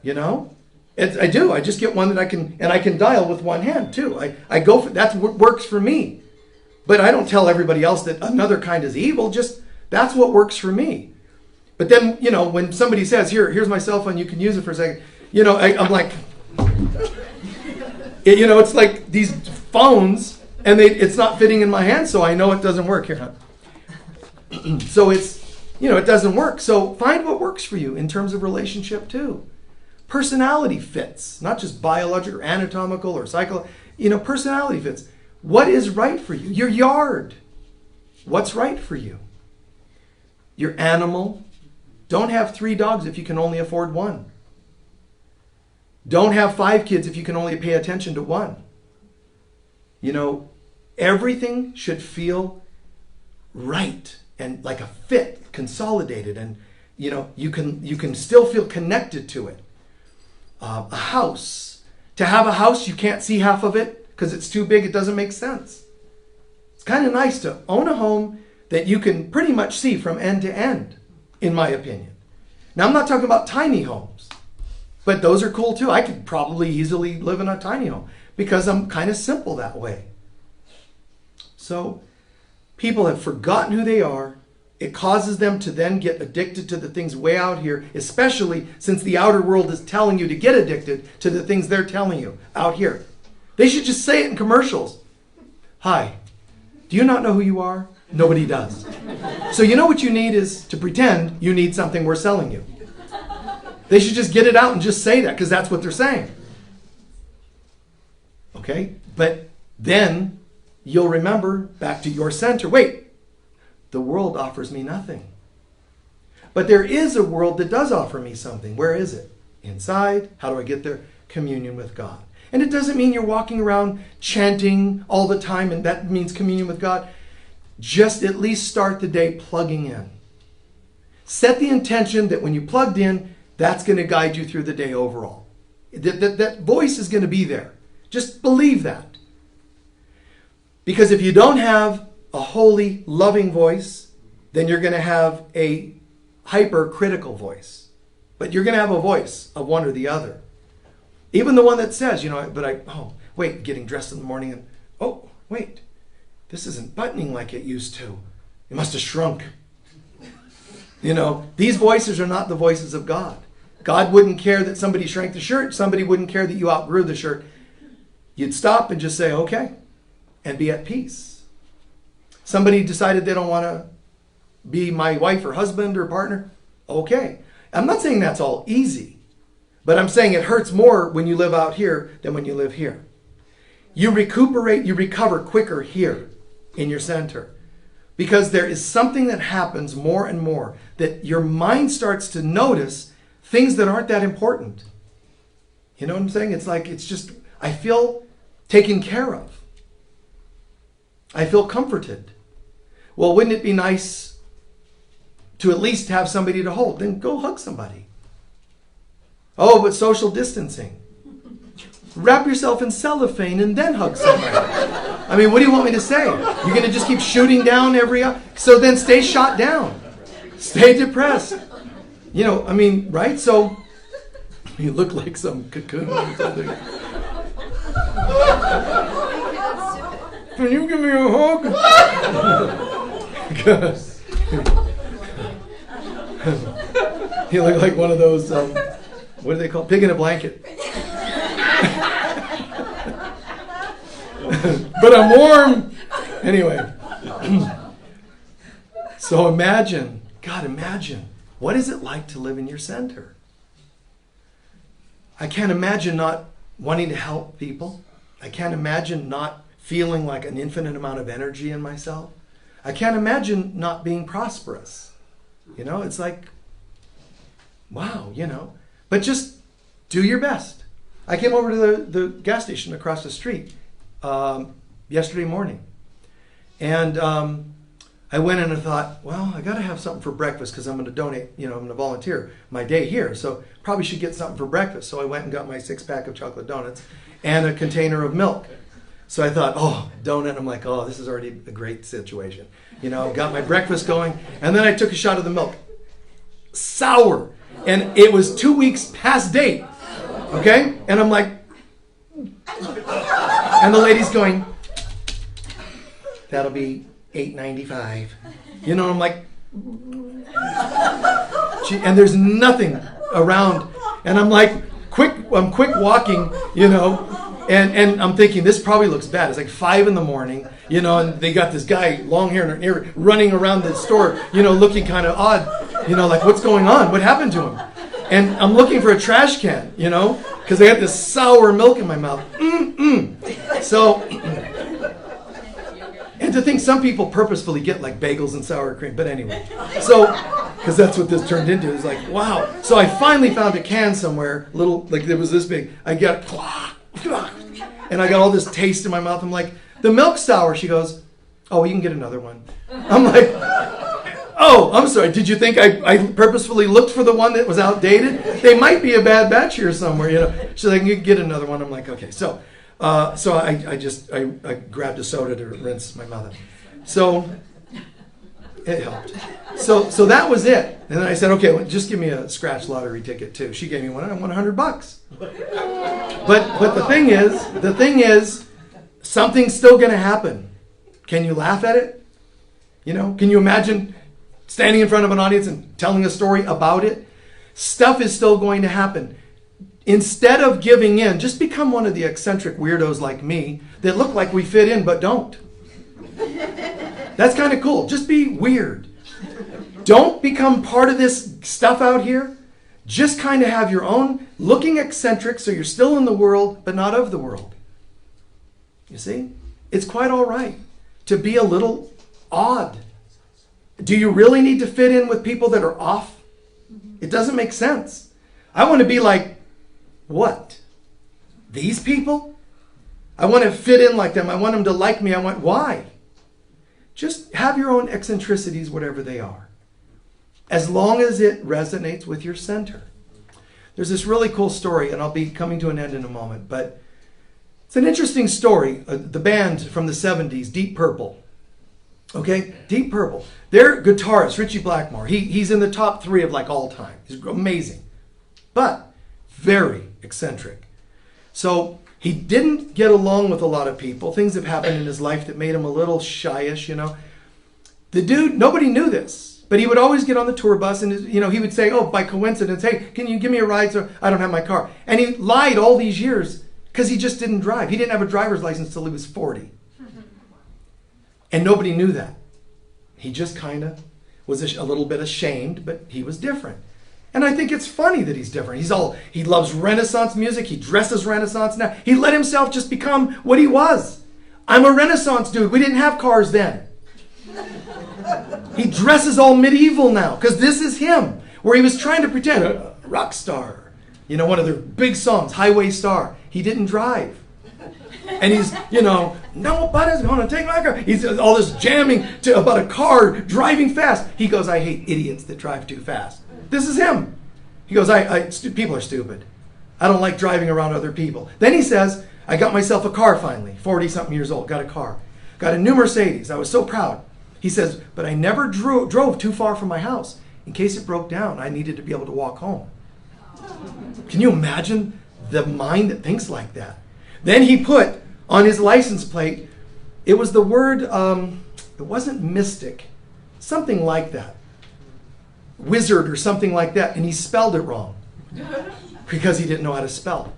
You know? I do. I just get one that I can dial with one hand too. I go for that's what works for me. But I don't tell everybody else that another kind is evil. Just that's what works for me. But then, you know, when somebody says, here's my cell phone, you can use it for a second. You know, I'm like, you know, it's like these phones, and it's not fitting in my hand, so I know it doesn't work. Here, huh? So it's, you know, it doesn't work. So find what works for you in terms of relationship too. Personality fits, not just biological or anatomical or psychological. You know, personality fits. What is right for you? Your yard. What's right for you? Your animal. Don't have 3 dogs if you can only afford 1. Don't have 5 kids if you can only pay attention to 1. You know, everything should feel right and like a fit, consolidated, and you know, you can still feel connected to it. A house. To have a house, you can't see half of it because it's too big. It doesn't make sense. It's kind of nice to own a home that you can pretty much see from end to end, in my opinion. Now, I'm not talking about tiny homes, but those are cool too. I could probably easily live in a tiny home because I'm kind of simple that way. So people have forgotten who they are. It causes them to then get addicted to the things way out here, especially since the outer world is telling you to get addicted to the things they're telling you out here. They should just say it in commercials. Hi, do you not know who you are? Nobody does. So you know what you need is to pretend you need something we're selling you. They should just get it out and just say that because that's what they're saying. Okay? But then you'll remember back to your center. Wait. The world offers me nothing. But there is a world that does offer me something. Where is it? Inside. How do I get there? Communion with God. And it doesn't mean you're walking around chanting all the time and that means communion with God. Just at least start the day plugging in. Set the intention that when you plugged in, that's going to guide you through the day overall. That voice is going to be there. Just believe that. Because if you don't have a holy, loving voice, then you're going to have a hypercritical voice. But you're going to have a voice of one or the other. Even the one that says, you know, getting dressed in the morning and, oh, wait, this isn't buttoning like it used to. It must have shrunk. You know, these voices are not the voices of God. God wouldn't care that somebody shrank the shirt. Somebody wouldn't care that you outgrew the shirt. You'd stop and just say, okay, and be at peace. Somebody decided they don't want to be my wife or husband or partner. Okay. I'm not saying that's all easy, but I'm saying it hurts more when you live out here than when you live here. You recuperate, you recover quicker here in your center because there is something that happens more and more that your mind starts to notice things that aren't that important. You know what I'm saying? It's like, I feel taken care of. I feel comforted. Well, wouldn't it be nice to at least have somebody to hold? Then go hug somebody. Oh, but social distancing. Wrap yourself in cellophane and then hug somebody. I mean, what do you want me to say? You're going to just keep shooting down so then stay shot down. Stay depressed. You know, I mean, right? So you look like some cocoon or something. Can you give me a hug? You look like one of those, what do they call? Pig in a blanket. But I'm warm. Anyway. So imagine, what is it like to live in your center? I can't imagine not wanting to help people. I can't imagine not feeling like an infinite amount of energy in myself. I can't imagine not being prosperous. It's like, wow, But just do your best. I came over to the gas station across the street yesterday morning. And I went in and thought, well, I got to have something for breakfast because I'm going to donate, I'm going to volunteer my day here. So probably should get something for breakfast. So I went and got my 6-pack of chocolate donuts and a container of milk. So I thought, donut. I'm like, this is already a great situation. Got my breakfast going. And then I took a shot of the milk. Sour. And it was 2 weeks past date. Okay? And I'm like, and the lady's going, that'll be $8.95. I'm like, and there's nothing around. And I'm like, I'm quick walking, and I'm thinking, this probably looks bad. It's like 5 a.m, and they got this guy, long hair and ear, running around the store, looking kind of odd, like, what's going on? What happened to him? And I'm looking for a trash can, because I got this sour milk in my mouth. So, and to think some people purposefully get like bagels and sour cream. But anyway, so, because that's what this turned into. It's like, wow. So I finally found a can somewhere, little, like it was this big. I got, and I got all this taste in my mouth. I'm like, the milk's sour. She goes, oh, you can get another one. I'm like, oh, I'm sorry. Did you think I purposefully looked for the one that was outdated? They might be a bad batch here somewhere, So they can get another one. I'm like, okay. So I grabbed a soda to rinse my mouth. So it helped. So that was it. And then I said, okay, well, just give me a scratch lottery ticket too. She gave me one. I won $100. But the thing is, something's still going to happen. Can you laugh at it? Can you imagine standing in front of an audience and telling a story about it? Stuff is still going to happen. Instead of giving in, just become one of the eccentric weirdos like me that look like we fit in but don't. That's kind of cool. Just be weird. Don't become part of this stuff out here. Just kind of have your own looking eccentric so you're still in the world but not of the world. You see? It's quite all right to be a little odd. Do you really need to fit in with people that are off? It doesn't make sense. I want to be like, what? These people? I want to fit in like them. I want them to like me. Why? Just have your own eccentricities, whatever they are. As long as it resonates with your center. There's this really cool story, and I'll be coming to an end in a moment, but it's an interesting story. The band from the 70s, Deep Purple. Okay? Deep Purple. Their guitarist, Ritchie Blackmore, he's in the top 3 of like all time. He's amazing. But very eccentric. So he didn't get along with a lot of people. Things have happened in his life that made him a little shyish, The dude, nobody knew this, but he would always get on the tour bus and, he would say, by coincidence, hey, can you give me a ride so I don't have my car? And he lied all these years because he just didn't drive. He didn't have a driver's license till he was 40. And nobody knew that. He just kind of was a little bit ashamed, but he was different. And I think it's funny that he's different. He loves Renaissance music. He dresses Renaissance now. He let himself just become what he was. I'm a Renaissance dude. We didn't have cars then. He dresses all medieval now because this is him. Where he was trying to pretend a rock star. One of their big songs, Highway Star. He didn't drive. And he's, nobody's going to take my car. He's all this jamming about a car driving fast. He goes, I hate idiots that drive too fast. This is him. He goes, people are stupid. I don't like driving around other people. Then he says, I got myself a car finally, 40-something years old, got a car. Got a new Mercedes. I was so proud. He says, but I never drove too far from my house. In case it broke down, I needed to be able to walk home. Can you imagine the mind that thinks like that? Then he put on his license plate, it was the word, it wasn't mystic, something like that. Wizard or something like that, and he spelled it wrong because he didn't know how to spell.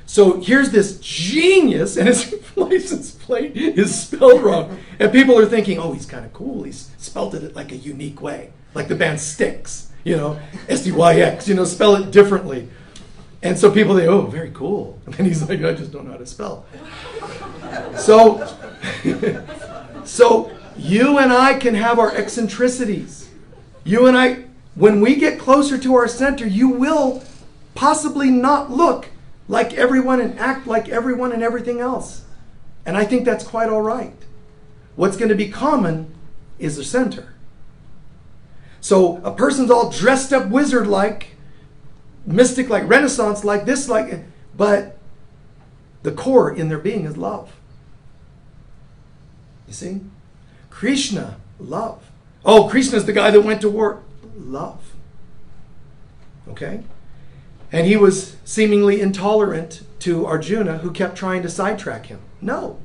So here's this genius, and his license plate is spelled wrong. And people are thinking, he's kind of cool. He's spelled it like a unique way, like the band Styx, SDYX, spell it differently. And so people think, oh, very cool. And then he's like, I just don't know how to spell. So, so you and I can have our eccentricities. You and I, when we get closer to our center, you will possibly not look like everyone and act like everyone and everything else. And I think that's quite all right. What's going to be common is the center. So a person's all dressed up wizard-like, mystic-like, Renaissance-like, this-like, but the core in their being is love. You see? Krishna, love. Oh, Krishna's the guy that went to war. Love. Okay? And he was seemingly intolerant to Arjuna, who kept trying to sidetrack him. No.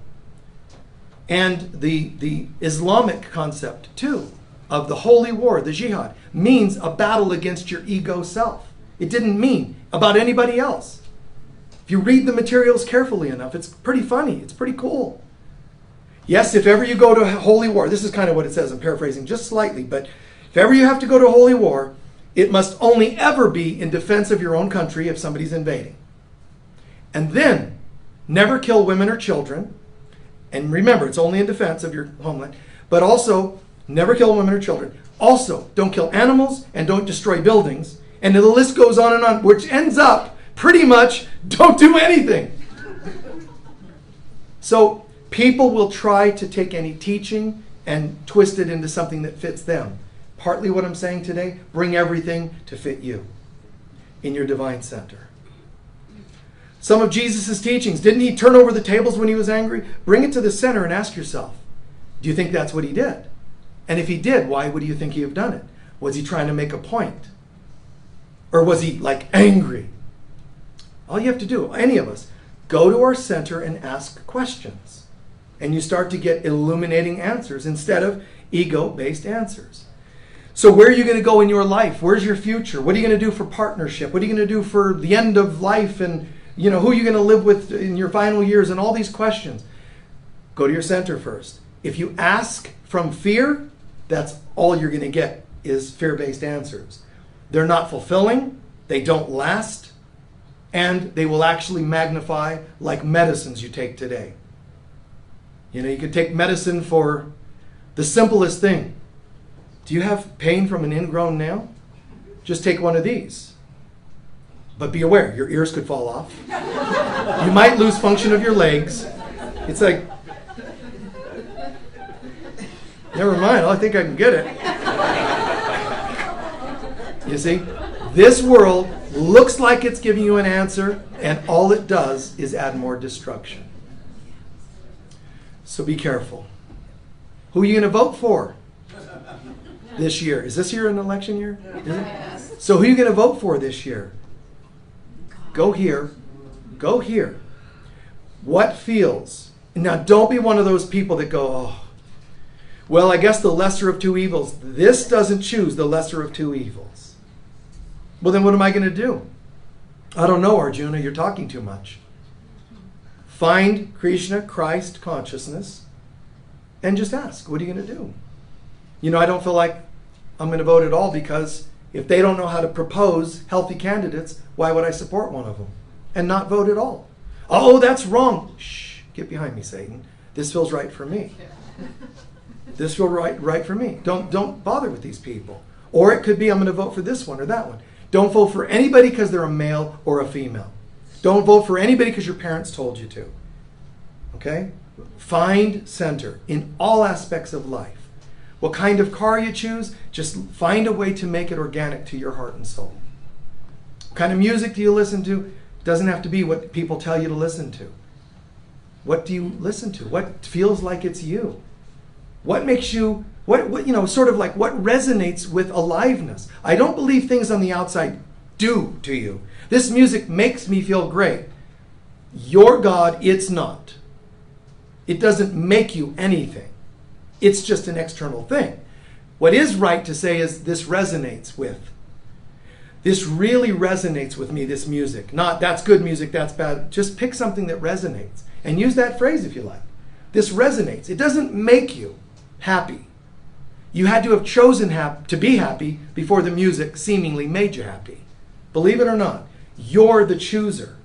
And the Islamic concept, too, of the holy war, the jihad, means a battle against your ego self. It didn't mean about anybody else. If you read the materials carefully enough, it's pretty funny. It's pretty cool. Yes, if ever you go to holy war, this is kind of what it says, I'm paraphrasing just slightly, but if ever you have to go to holy war, it must only ever be in defense of your own country if somebody's invading. And then, never kill women or children. And remember, it's only in defense of your homeland. But also, never kill women or children. Also, don't kill animals and don't destroy buildings. And the list goes on and on, which ends up, pretty much, don't do anything. So, people will try to take any teaching and twist it into something that fits them. Partly what I'm saying today, bring everything to fit you in your divine center. Some of Jesus' teachings, didn't he turn over the tables when he was angry? Bring it to the center and ask yourself, do you think that's what he did? And if he did, why would you think he have done it? Was he trying to make a point? Or was he like angry? All you have to do, any of us, go to our center and ask questions. And you start to get illuminating answers instead of ego-based answers. So where are you going to go in your life? Where's your future? What are you going to do for partnership? What are you going to do for the end of life? And who are you going to live with in your final years? And all these questions. Go to your center first. If you ask from fear, that's all you're going to get is fear-based answers. They're not fulfilling. They don't last. And they will actually magnify like medicines you take today. You can take medicine for the simplest thing. Do you have pain from an ingrown nail? Just take one of these. But be aware, your ears could fall off. You might lose function of your legs. It's like, never mind, I think I can get it. You see, this world looks like it's giving you an answer, and all it does is add more destruction. So be careful. Who are you going to vote for this year? Is this year an election year? Is it? So who are you going to vote for this year? Go here. Go here. What feels? Now don't be one of those people that go, oh, well, I guess the lesser of two evils. This doesn't choose the lesser of two evils. Well, then what am I going to do? I don't know, Arjuna, you're talking too much. Find Krishna, Christ consciousness, and just ask, what are you going to do? I don't feel like I'm going to vote at all because if they don't know how to propose healthy candidates, why would I support one of them and not vote at all? Oh, that's wrong. Shh, get behind me, Satan. This feels right for me. This feels right for me. Don't bother with these people. Or it could be I'm going to vote for this one or that one. Don't vote for anybody because they're a male or a female. Don't vote for anybody because your parents told you to. Okay? Find center in all aspects of life. What kind of car you choose, just find a way to make it organic to your heart and soul. What kind of music do you listen to? It doesn't have to be what people tell you to listen to. What do you listen to? What feels like it's you? What makes you, sort of like what resonates with aliveness? I don't believe things on the outside do to you. This music makes me feel great. Your God, it's not. It doesn't make you anything. It's just an external thing. What is right to say is this resonates with. This really resonates with me, this music. Not that's good music, that's bad. Just pick something that resonates. And use that phrase if you like. This resonates. It doesn't make you happy. You had to have chosen to be happy before the music seemingly made you happy. Believe it or not. You're the chooser.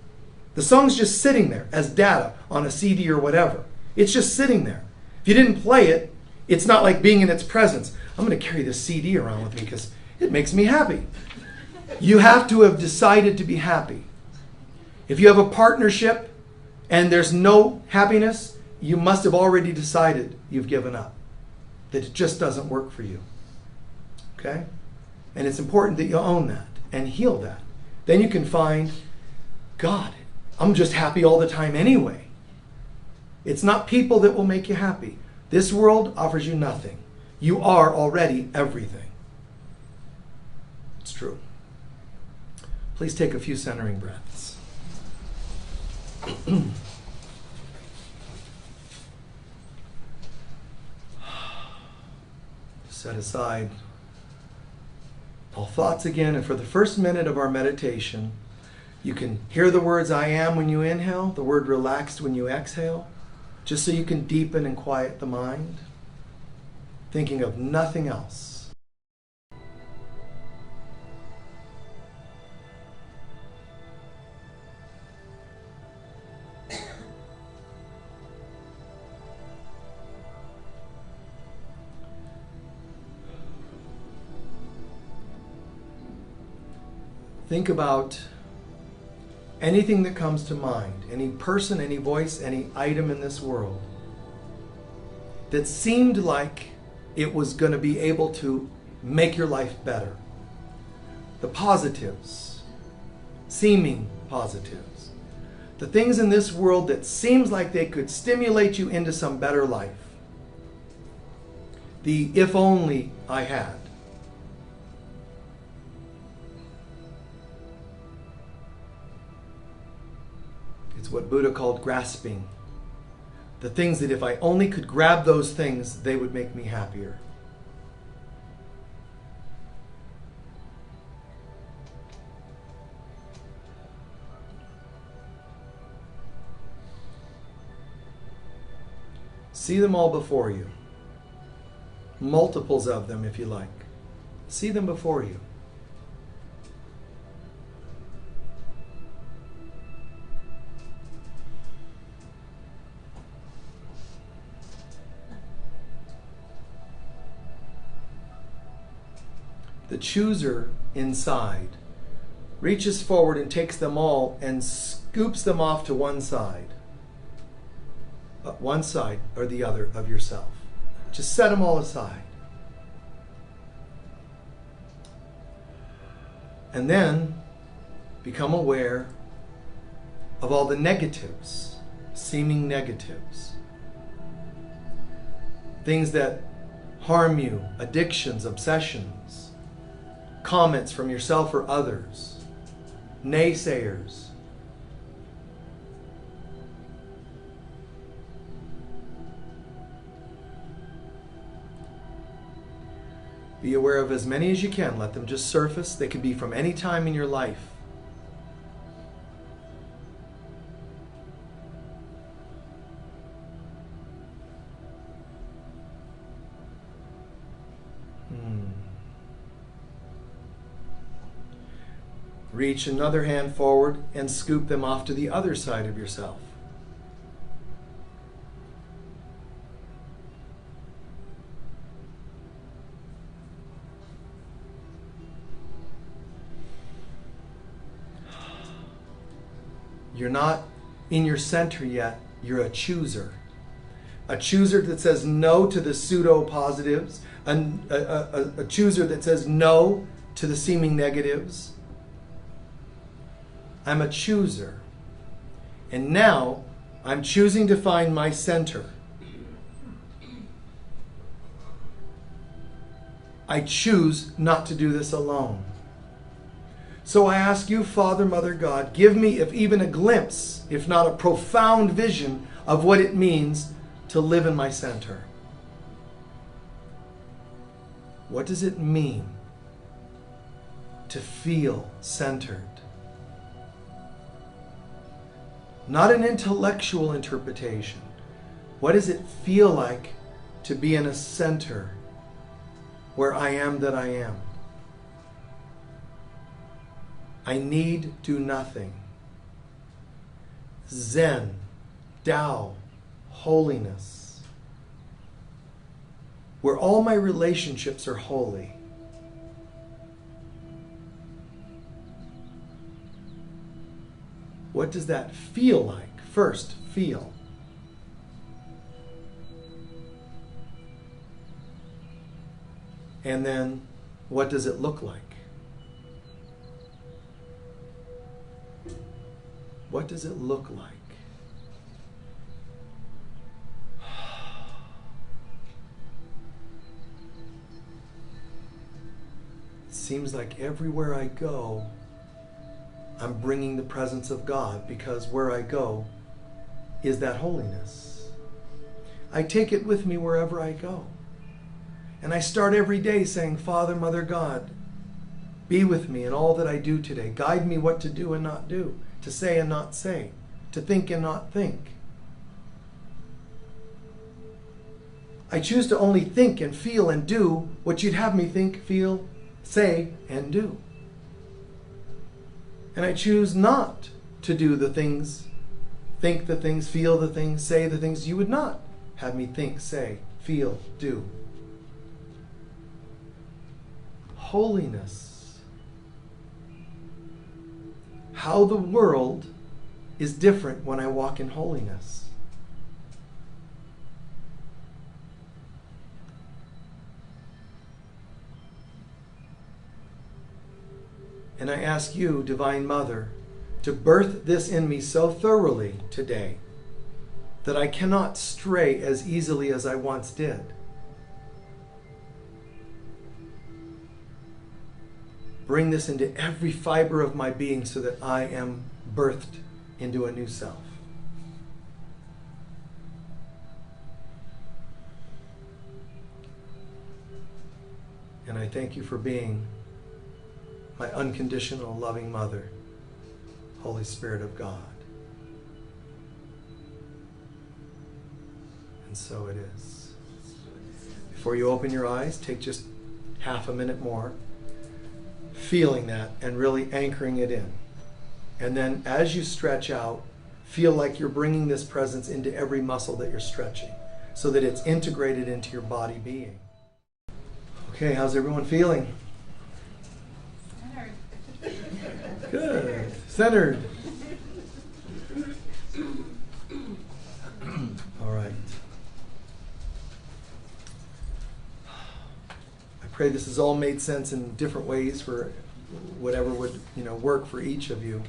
The song's just sitting there as data on a CD or whatever. It's just sitting there. If you didn't play it, it's not like being in its presence. I'm going to carry this CD around with me because it makes me happy. You have to have decided to be happy. If you have a partnership and there's no happiness, you must have already decided you've given up, that it just doesn't work for you. Okay? And it's important that you own that and heal that. Then you can find, God, I'm just happy all the time anyway. It's not people that will make you happy. This world offers you nothing. You are already everything. It's true. Please take a few centering breaths. Set aside all thoughts again, and for the first minute of our meditation, you can hear the words I am when you inhale, the word relaxed when you exhale, just so you can deepen and quiet the mind, thinking of nothing else. Think about anything that comes to mind, any person, any voice, any item in this world that seemed like it was going to be able to make your life better. The positives, seeming positives. The things in this world that seems like they could stimulate you into some better life. The if only I had. It's what Buddha called grasping. The things that if I only could grab those things, they would make me happier. See them all before you. Multiples of them, if you like. See them before you. The chooser inside reaches forward and takes them all and scoops them off to one side or the other of yourself. Just set them all aside. And then become aware of all the negatives, seeming negatives. Things that harm you, addictions, obsessions, comments from yourself or others, naysayers. Be aware of as many as you can. Let them just surface. They can be from any time in your life. Reach another hand forward and scoop them off to the other side of yourself. You're not in your center yet. You're a chooser. A chooser that says no to the pseudo-positives. A chooser that says no to the seeming negatives. I'm a chooser. And now I'm choosing to find my center. I choose not to do this alone. So I ask you, Father, Mother, God, give me if even a glimpse, if not a profound vision of what it means to live in my center. What does it mean to feel centered? Not an intellectual interpretation. What does it feel like to be in a center where I am that I am? I need do nothing. Zen, Tao, holiness, where all my relationships are holy. What does that feel like? First, feel. And then, what does it look like? What does it look like? It seems like everywhere I go, I'm bringing the presence of God, because where I go is that holiness. I take it with me wherever I go. And I start every day saying, Father, Mother, God, be with me in all that I do today. Guide me what to do and not do, to say and not say, to think and not think. I choose to only think and feel and do what you'd have me think, feel, say, and do. And I choose not to do the things, think the things, feel the things, say the things you would not have me think, say, feel, do. Holiness. How the world is different when I walk in holiness. And I ask you, Divine Mother, to birth this in me so thoroughly today that I cannot stray as easily as I once did. Bring this into every fiber of my being so that I am birthed into a new self. And I thank you for being my unconditional loving mother, Holy Spirit of God. And so it is. Before you open your eyes, take just half a minute more, feeling that and really anchoring it in. And then as you stretch out, feel like you're bringing this presence into every muscle that you're stretching so that it's integrated into your body being. Okay, how's everyone feeling? Good. Centered. All right. I pray this has all made sense in different ways for whatever would, work for each of you.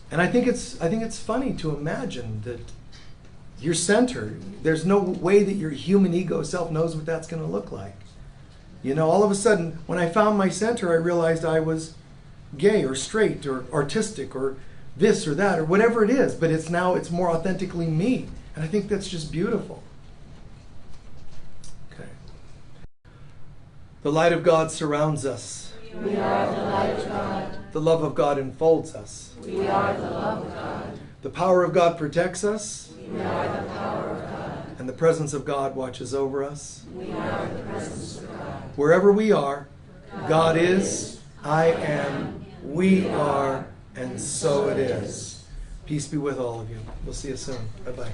And I think it's funny to imagine that you're centered. There's no way that your human ego self knows what that's going to look like. All of a sudden, when I found my center, I realized I was gay or straight or artistic or this or that or whatever it is, but it's more authentically me. And I think that's just beautiful. Okay. The light of God surrounds us. We are the light of God. The love of God enfolds us. We are the love of God. The power of God protects us. We are the power of God. And the presence of God watches over us. We are the presence of God. Wherever we are, God is, I am, we are, and so it is. Peace be with all of you. We'll see you soon. Bye-bye.